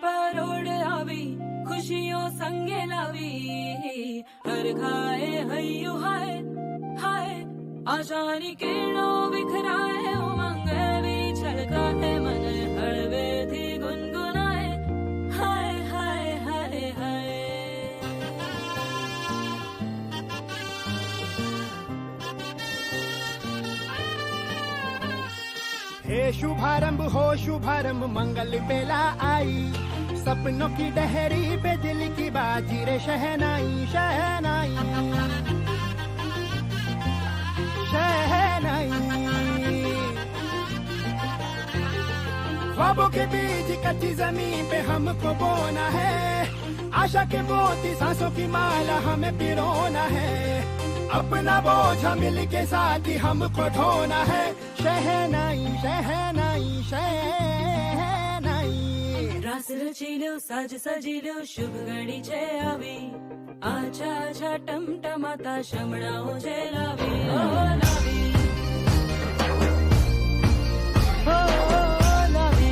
परोड़ आवी खुशियों संगे लावी हर खाए हय्यू हाय हाय आशानी किरणों बिखराए उमंग भी छलका है मन हड़वे थी गुनगुनाए हाय हाय हाय हाय हे शुभारंभ हो शुभारंभ मंगल बेला आई सपनों की डहरी पे दिल की बाजी रे शहनाई शहनाई शहनाई ख्वाबों के बीज कच्ची जमीन पे हमको बोना है आशा के मोती सांसों की माला हमें पिरोना है अपना बोझ मिल के साथ ही हमको ढोना है शहनाई शहनाई शहनाई रास रचिलो साज सजिलो शुभ घड़ी छे आवी आछा आछा टमटमाता शमणाओ जे लावी ओ लावी ओ लावी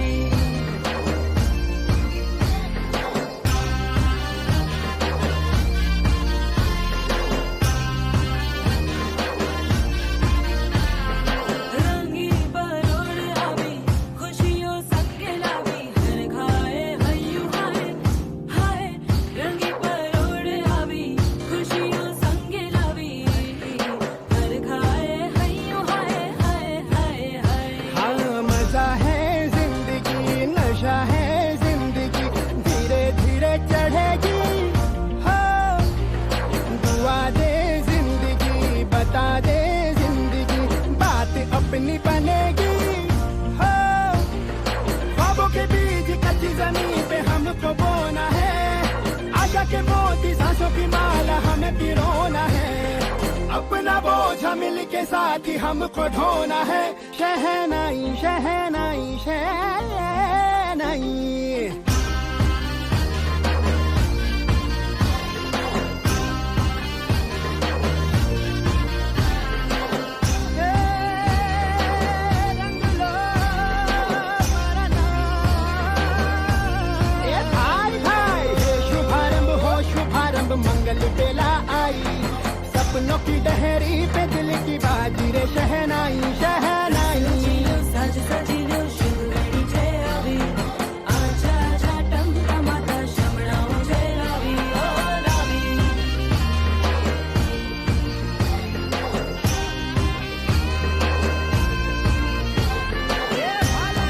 रंगी परोड़ आवी खुशियों संगे लावी हर खाए हय्यू हाय हाय रंगी परोड़ आवी खुशियों संगे लावी हर खाए हय्यू हाय हाय हाय हाय हाँ मजा है जिंदगी नशा है जिंदगी धीरे धीरे चढ़ेगी हाँ दुआ दे जिंदगी बता दे जिंदगी बात अपनी बनेगी हाँ ख्वाबों के बीज कच्ची जमीन पे हमको बोना है आशा के मोती सांसों की माला हमें पिरोना है अपना बोझ मिल के साथ ही हमको ढोना है शहनाई शहनाई शहनाई रंग लो मरना ए भाई भाई हे शुभारंभ हो शुभारंभ मंगल बेला आई सपनों की डहरी पे दिल की बाजी रे शहनाई शहनाई रचिलो साज सजिलो शुभ घड़ी छे आवी आछा आछा टमटमाता शमणाओ जे लावी ओ लावी ए भाला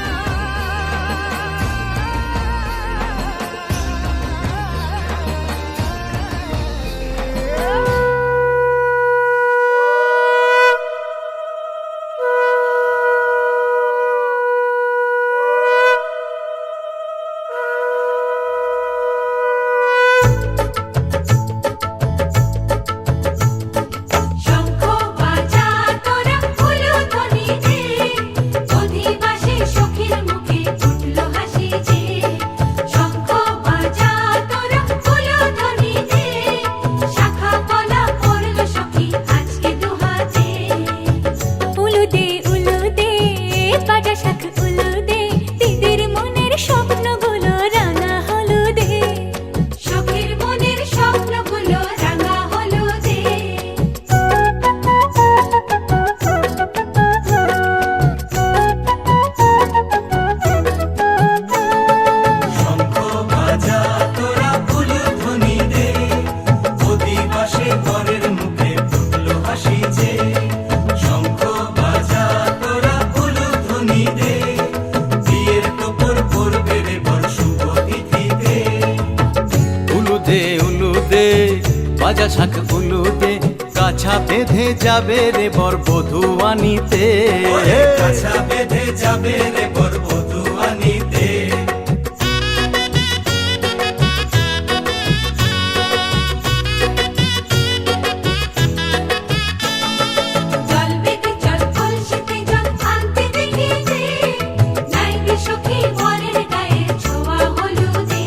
শঙ্খ বাজা তোরা উলুধ্বনি দে অধিবাসী সখীর মুখে ফুটলো হাসি যে শঙ্খ বাজা তোরা উলুধ্বনি দে শাখা কলা পড়লো সখী আজকে দুহাতে উলুদে উলুদে বাজা শাখ উলুদে দিদির মনের স্বপ্নগুলো রাঙা হলুদে সখীর মনের স্বপ্নগুলো রাঙা হলুদে শঙ্খ বাজা তোরা উলুধ্বনি দে অধিবাসে পরের মুখে ফুটলো হাসি যে শঙ্খ বাজা তোরা উলুধ্বনি দে বিয়ের তোপর পড়বে রে বর শুভ তিথিতে উলুদে উলুদে বাজা শাখ উলুদে কাছা বেঁধে যাবে রে বর বধূ আনিতে ওরে কাছা বেঁধে যাবে রে বর বধূ আনিতে জল বেঁধে চল কলসিতে জল আনতে দেখি যে নাইবে সখী বরের গায়ের ছোঁয়া হলুদে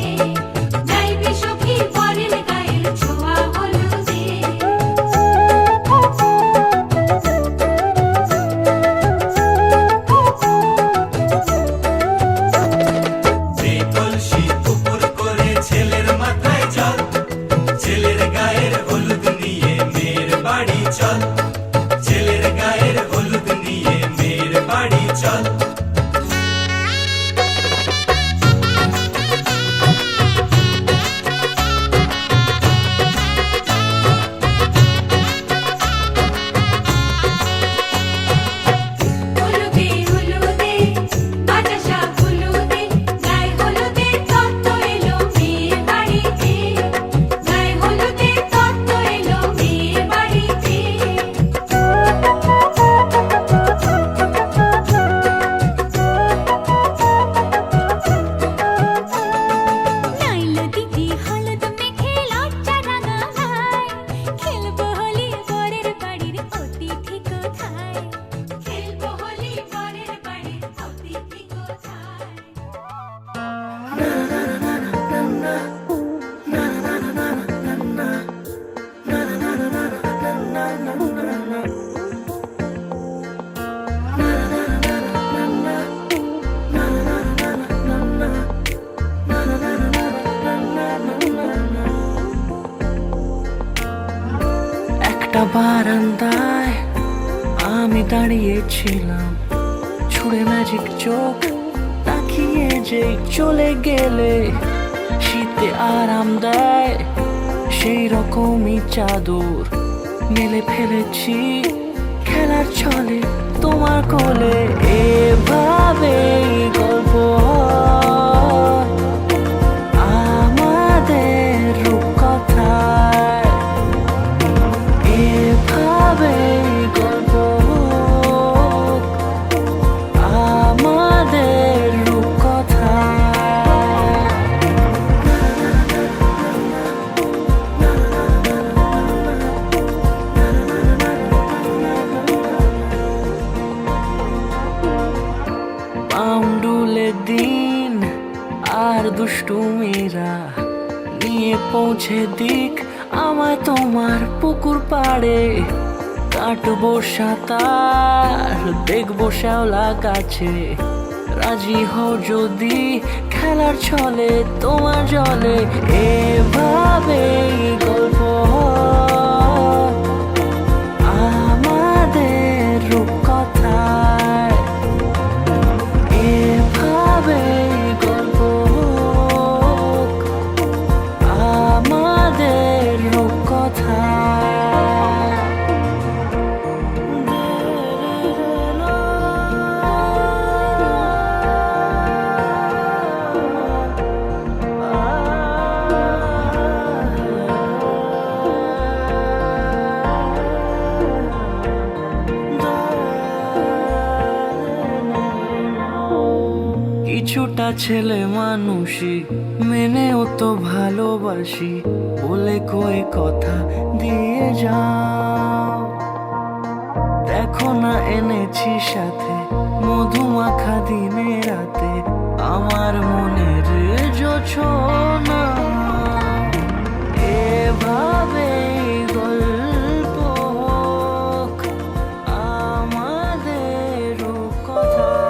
নাইবে সখী বরের গায়ের ছোঁয়া হলুদে বারান্দায় আমি দাঁড়িয়েছিলাম, ছুড়ে ম্যাজিক চোখ তাকিয়ে যে চলে গেলে শীতে আরাম দেয় সেই রকমই চাদর মেলে ফেলেছি খেলার ছলে তোমার কোলে। এভাবে গল্প হয় আমাদের রূপকথায়, এভাবে গল্প হোক আমাদের রূপকথায়। পাউন্ডুলে দিন আর দুষ্টুমিরা নিয়ে পৌঁছে দিক আমায় তোমার পুকুর পাড়ে। কাটবো সাঁতার দেখবো শ্যাওলা গাছে, রাজি হও যদি খেলার ছলে তোমার জলে। এভাবে গল্প হয় আমাদের রূপকথায়, এভাবে গল্প হোক আমাদের রূপকথায়। কিছুটা ছেলে মানুষই মেনেও তো ভালোবাসি, বলে কয়ে কথা দিয়ে যাও। দেখো না এনেছি সাথে মধুমাখা দিনে রাতে আমার মনের জোছনা। এভাবে গল্প হোক আমাদের রূপকথায়।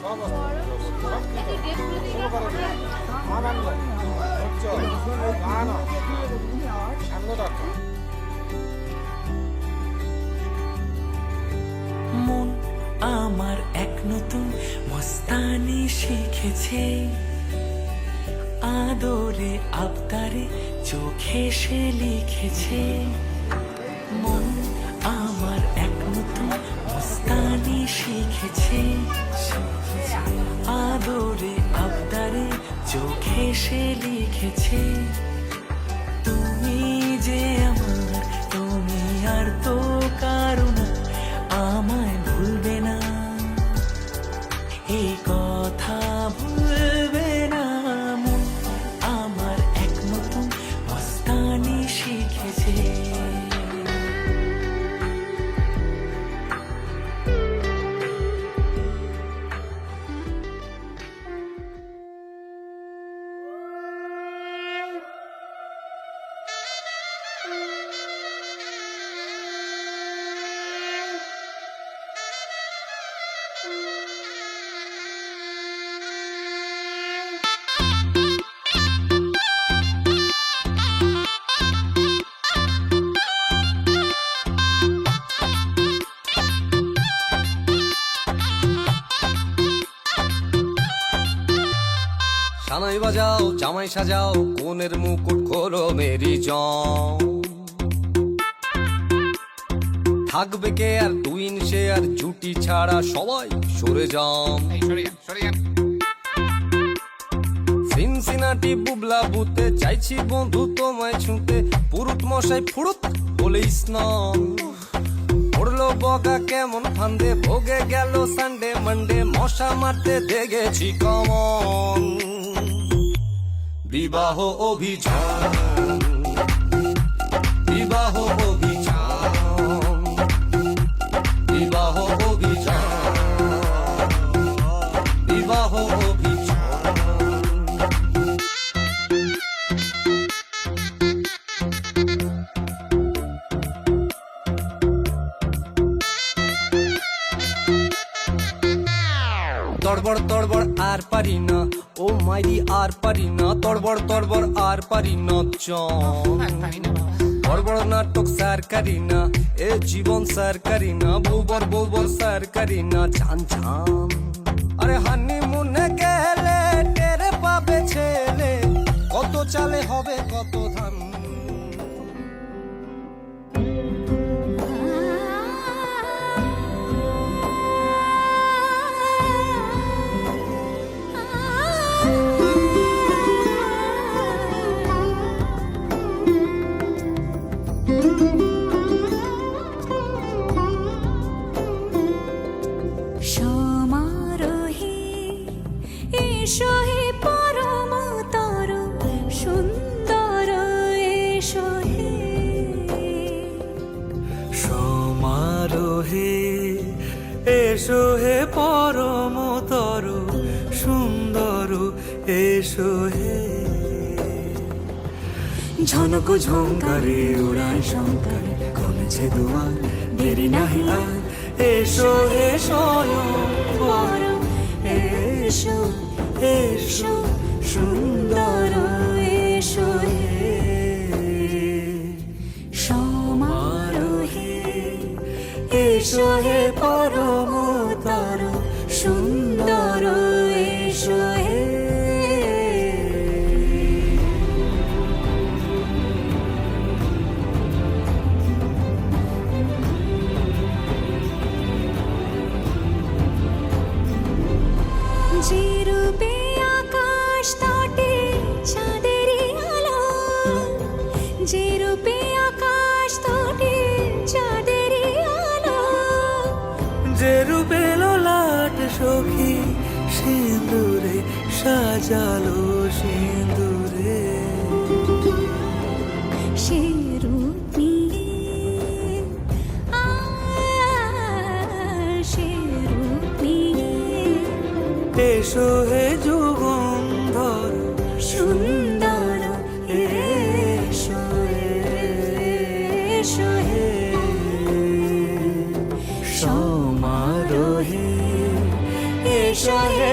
মন আমার এক নতুন মস্তানি শিখেছে, আদরে আবদারে চোখে সে লিখেছে। মন আমার এক নতুন মস্তানি শিখেছে, আদরে আবদারে চোখে সে লিখেছে। তুমি যে আমার, তুমি আর তো কারো না, আমায় ভুলবে না, এই কথা ভুলবে না। মন আমার এক নতুন মস্তানি শিখেছে। সানাই বাজাও জামাই সাজাও কোনের মুকুট খোলো মেরি জম, থাকবে কে আর টুইন সে আর জুটি ছাড়া সবাই সরে যাম। সিনসিনাটি বুবলা বুতে চাইছি বন্ধু তোমায় ছুঁতে, পুরুত মশাই ফুরুত বলে স্নান পড়লো বগা কেমন ফান্দে, ভোগে গেল সানডে মানডে মশা মারতে দেখেছি কমন। বিবাহ অভিযান, বিবাহ অভিযান, বিবাহ অভিযান, বিবাহ অভিযান। তড়বড় তড়বড় আর পারি না, ও মাইরি আর পারি না, তড়বড় তড়বড় আর পারি না, বড় বড় নাটক স্যার করি না, এ জীবন স্যার করি না, বৌবর বৌবর স্যার করি না, ঝান ঝান। আরে হানিমুনে গেলে টেরে পাবে ছেলে, কত চালে হবে কত ধান। সমারোহে এসো হে পরমতর সুন্দর, এসো হে সমারোহে এসো হে পরমতর সুন্দর, এসো হে। ঝনক ঝঙ্কারে উড়ায় শঙ্কর, খুলছে দুয়ার দেরি নাহি আর, এসো হে স্বয়ংবর, এসো এসো সুন্দর, এসো হে। সমারোহে এসো হে পরমতর সুন্দর, এসো হে। যে রূপে আকাশ তটে চাঁদেরই আলো, যে রূপে আকাশ তটে চাঁদেরই আলো, যে রূপে ললাট সখী সিঁদুরে সাজালো সিঁদুরে, সে রূপ নিয়ে সে রূপ নিয়ে এসো হে যুগন্ধর সুন্দর, এসো এসো হে। সমারোহে এসো হে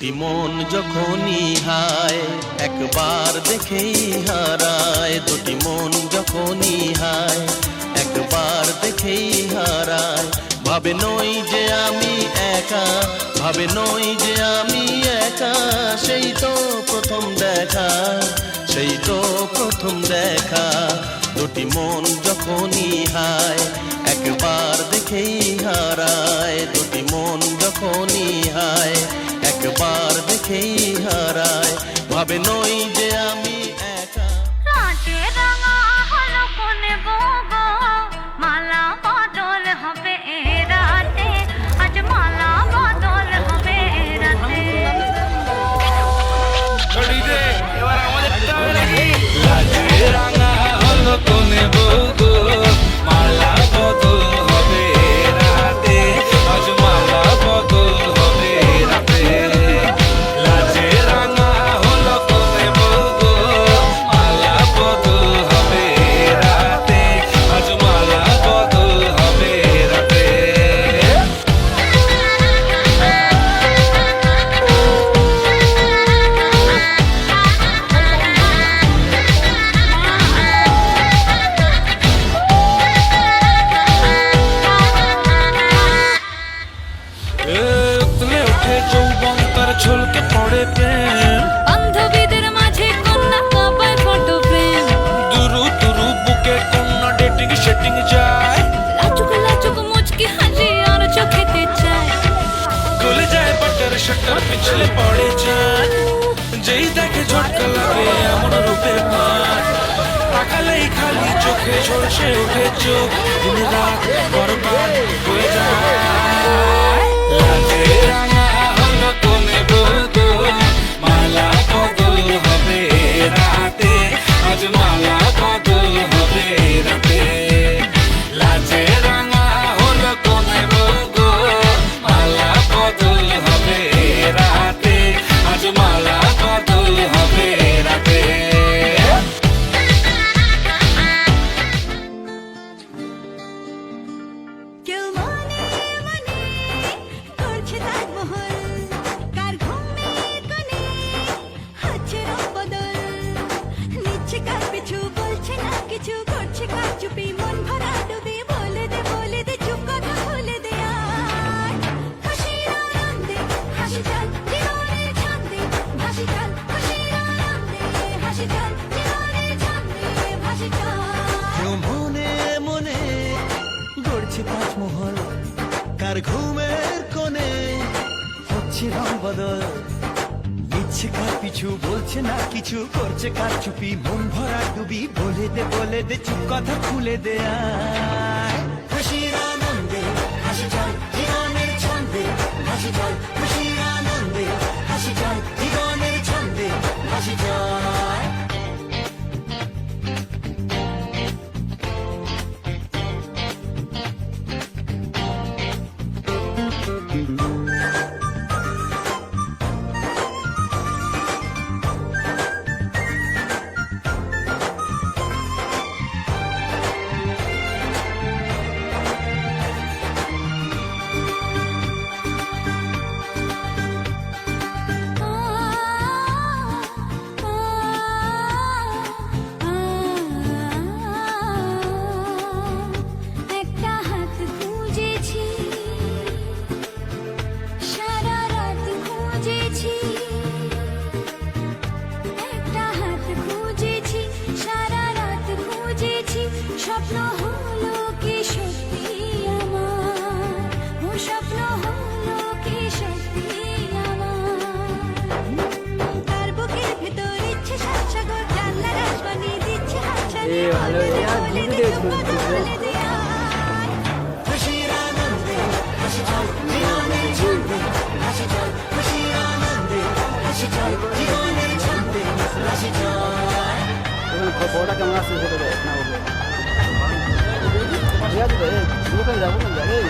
দুটি মন যখনই হায় একবার দেখেই হারায়, দুটি মন যখনই হায় একবার দেখেই হারায়। ভাবে নই যে আমি একা, ভাবে নই যে আমি একা, সেই তো প্রথম দেখা, সেই তো প্রথম দেখা। দুটি মন যখনই হায় একবার দেখেই হারায়, দুটি মন যখনই হায় একবার দেখেই হারায়। ভাবে নই যে আমি একা। রাতে রাঙা হলো কোনে গো, মালা বদল হবে এ রাতে, আজ মালা বদল হবে এ রাতে। লাজে রাঙা হলো কোনে বউগো, মালা বদল হবে রাতে, আজ মালা বদল হবে রাতে। লাজে রাঙা হলো কোনে বউগো, মালা বদল হবে রাতে, আজ মালা বদল হবে রাতে। উতলে ওঠে যৌবন তার ঝলকে পড়ে প্রেম, বান্ধবীদের মাঝে কন্যা কাঁপায় ফটো ফ্রেম, দুরু দুরু বুকে কন্যা ডেটিং সেটিং যায়, লাচুক লাচুক মুচকি হাসি আর চোখেতে চায়। খুলে যায় বাটার শাটার পিছলে পড়ে যায়, যেই দেখে ঝটকা লাগে এমন রূপে পায়, তাকালেই খালি চোখে ঝলসে ওঠে চোখ, দিন রাত বরবাদ হয়ে যায়। লাজে রাঙা হলো কোনে বউগো, মালা বদল হবে রাতে, আজ মালা বদল হবে রাতে। লাজে রাঙা হলো কোনে বউগো, মালা বদল হবে রাতে, আজ মালা বদল হবে রাতে। কেউ মনে মনে করছে তাজমহল, কার ঘুমের কোণে হচ্ছে রং বদল, নিচ্ছে কার পিছু বলছে না কিছু, করছে কার চুপি মন ভরা ডুবি, বলে দে চুপ কথা খুলে দে আর। খুশির আনন্দে হাসি চল জীবনের ছন্দে ভাসি চল, খুশির আনন্দে হাসি চল জীবনের ছন্দে ভাসি চল। কেউ মনে মনে গড়ছে তাজমহল, কার ঘুমের কোণে হচ্ছে রং বদল, নিচ্ছে কার পিছু বলছে না কিছু, করছে কার চুপি মন ভরা ডুবি, বলে দে চুপ কথা খুলে দে আয়। খুশির আনন্দে হাসি চল জীবনের ছন্দে ভাসি চল, খুশির আনন্দে হাসি চল জীবনের ছন্দে ভাসি চল। একটা হাত খুঁজেছি, সারা রাত খুঁজেছি, একটা হাত খুঁজেছি, সারা রাত খুঁজেছি, স্বপ্ন হলো কি সত্যি আমার, ও স্বপ্ন হলো কি সত্যি আমার। তার বুকের ভেতর ইচ্ছে সাত সাগর, জানলার আসবানি দিচ্ছে হাতছানি, বলে দে চুপ কথা বলে দে আর। খুশির আনন্দে হাসি চল জীবনের ছন্দে হাসি চল, খুশির আনন্দে হাসি চল জীবনের ছন্দে হাসি চল। বড়টা কেমন আসছে সেটা দেখ না বলবো ঠিক আছে তো এই যাবো না এই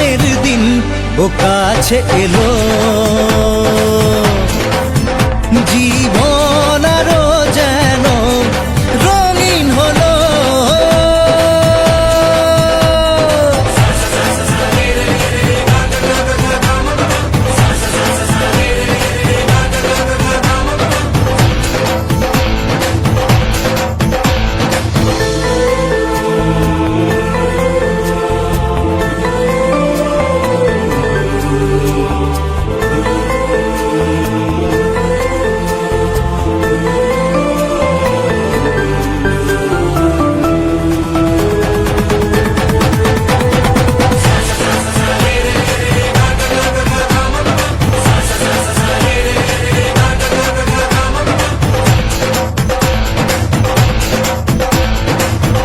স্বপ্নের দিন ও কাছে এলো, জীবন আরো যেন রঙিন হলো।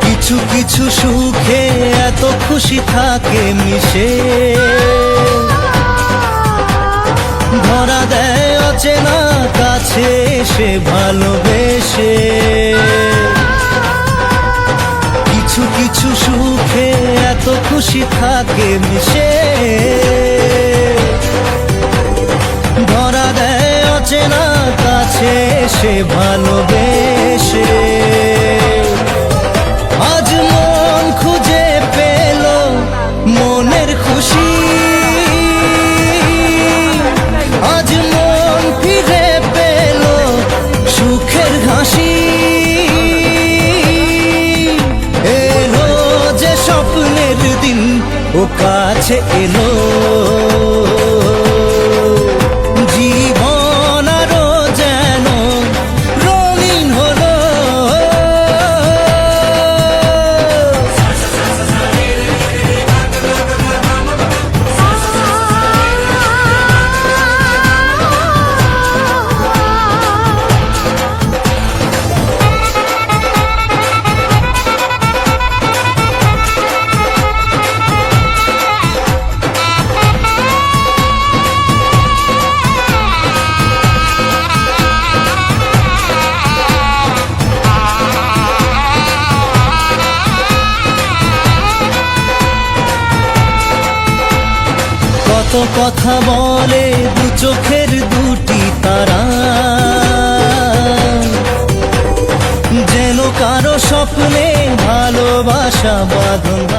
কিছু কিছু সুখে এত খুশি থাকে মিশে, ধরা দেয় অচেনা কাছে সে ভালোবেসে। কিছু কিছু সুখে এত খুশি থাকে মিশে, ধরা দেয় অচেনা কাছে সে ভালোবেসে। আজ মন খুঁজে পেল মনের খুশি, আজ মন ফিরে পেল সুখের হাসি। এলো যে স্বপ্নের দিন ও কাছে এলো, জীবন আরো যেন রঙিন হলো। কত কথা বলে দু চোখের দুটি তারা, যেন কারো স্বপ্নে ভালোবাসা বাঁধন।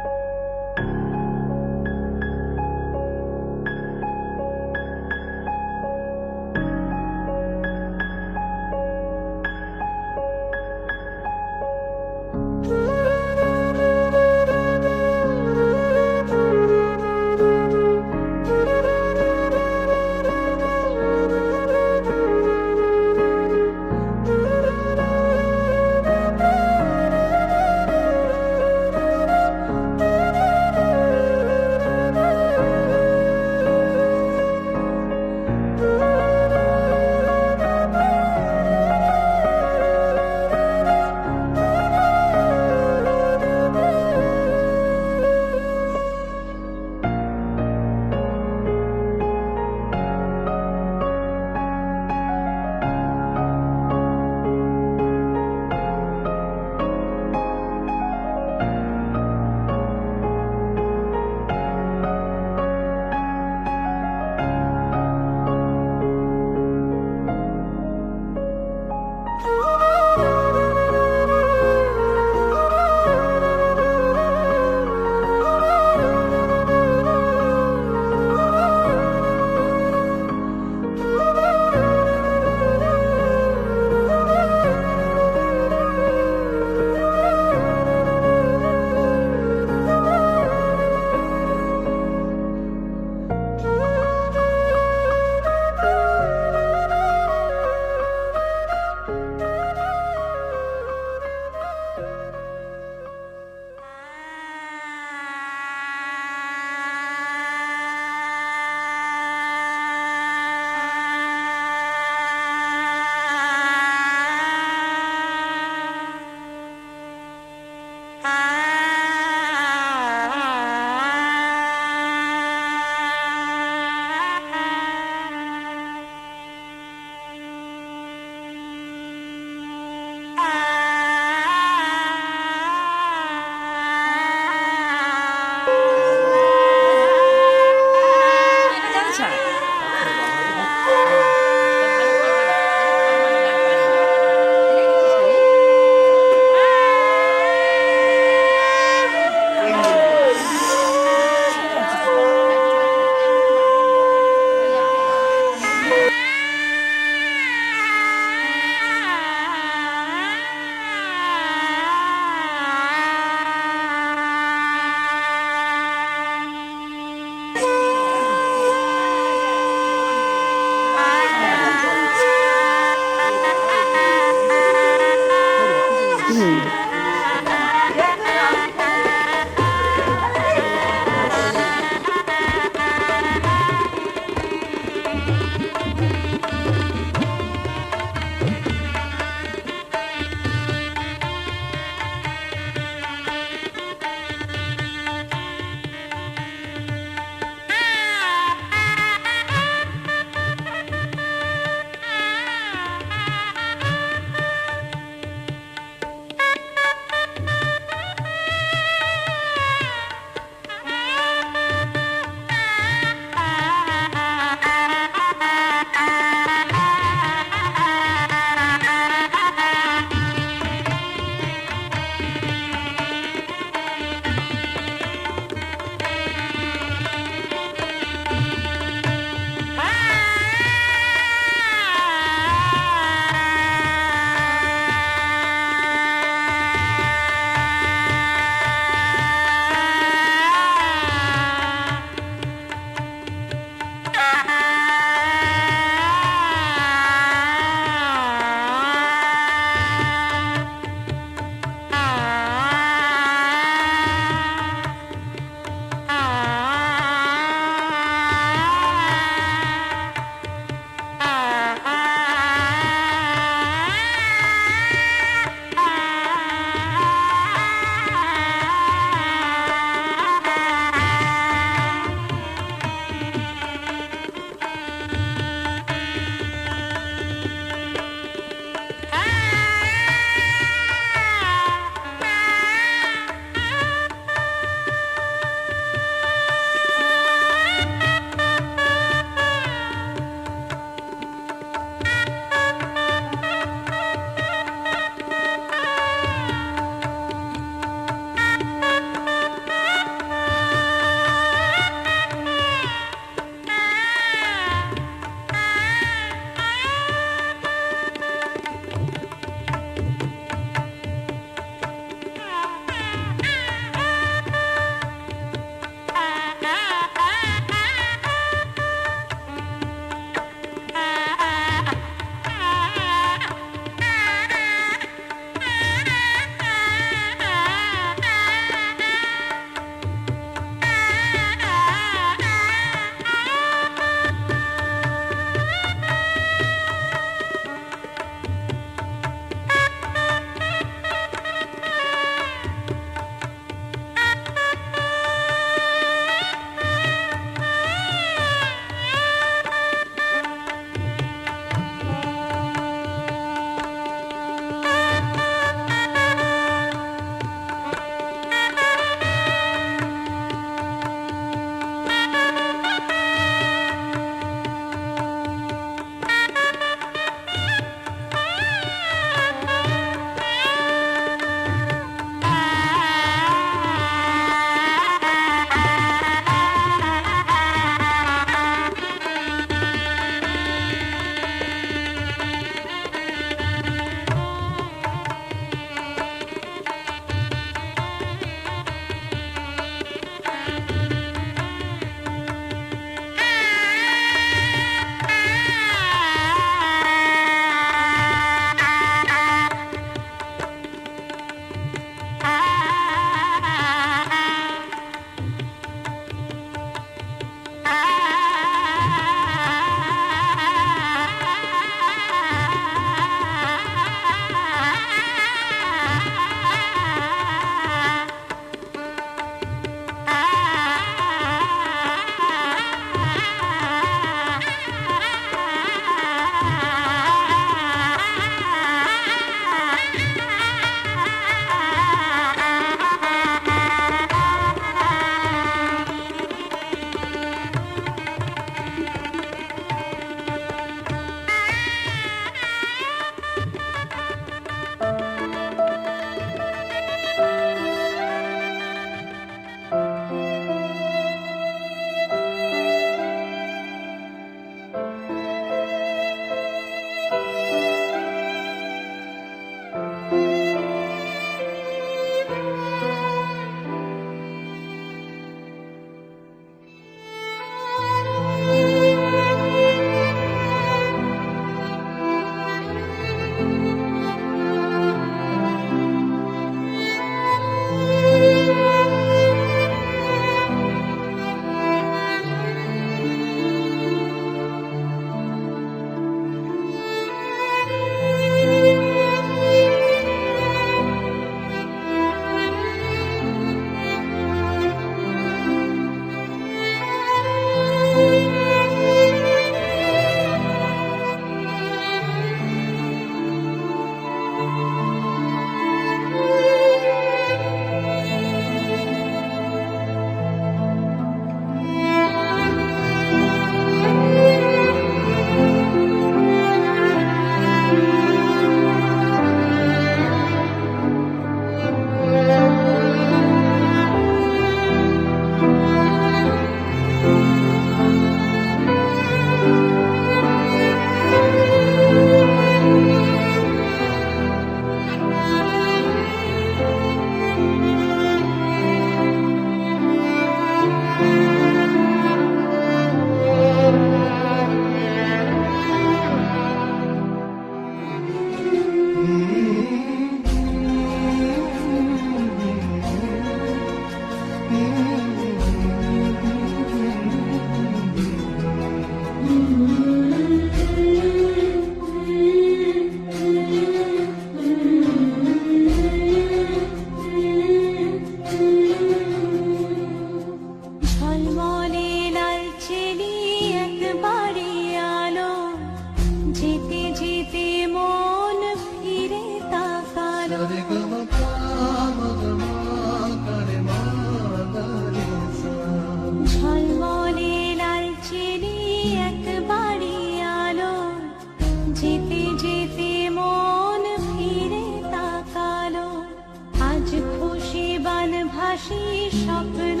ভাসি স্বপ্ন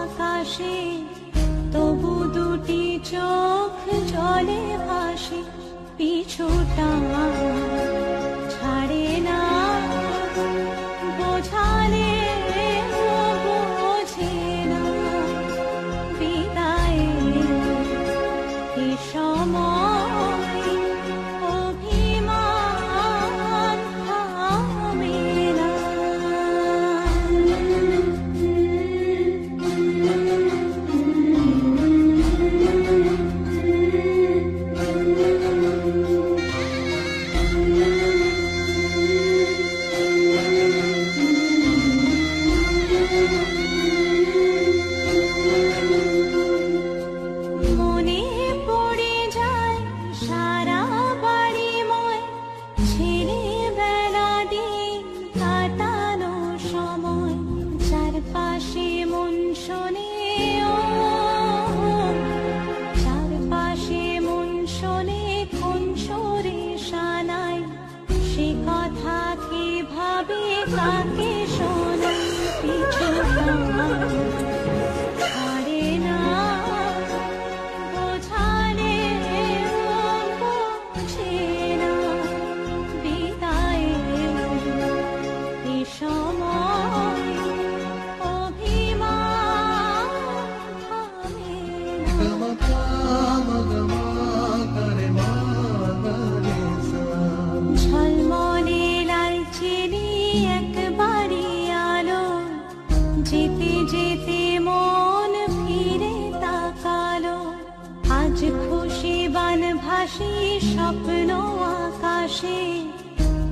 আকাশে, তবু দুটি চোখ জলে ভাসে, পিছুটা ছাড়ে না, বোঝালে বোঝে না, বিদায়ের এ সময় অভিমান থামে না। মনে পড়ে যায় সারা বাড়িময় ছেলেবেলা দিন কাটানো সময়, চারপাশে মন শোনে ও, চারপাশে মন শোনে কোন সরে শানায়, সে কথা কিভাবে কাকে শোনায়, পিছুটা ছাড়ে না, বোঝালে বোঝে না, বিদায়ের এ সময় অভিমান থামে না। ঝলমলে লালচেনে একবারই আলো, যেতে যেতে মন ফিরে তাকালো, আজ খুশি বান ভাসি স্বপ্ন আকাশে,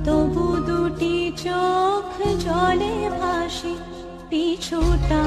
তবু দুটি চোখ জলে ভাসে, পিছুটা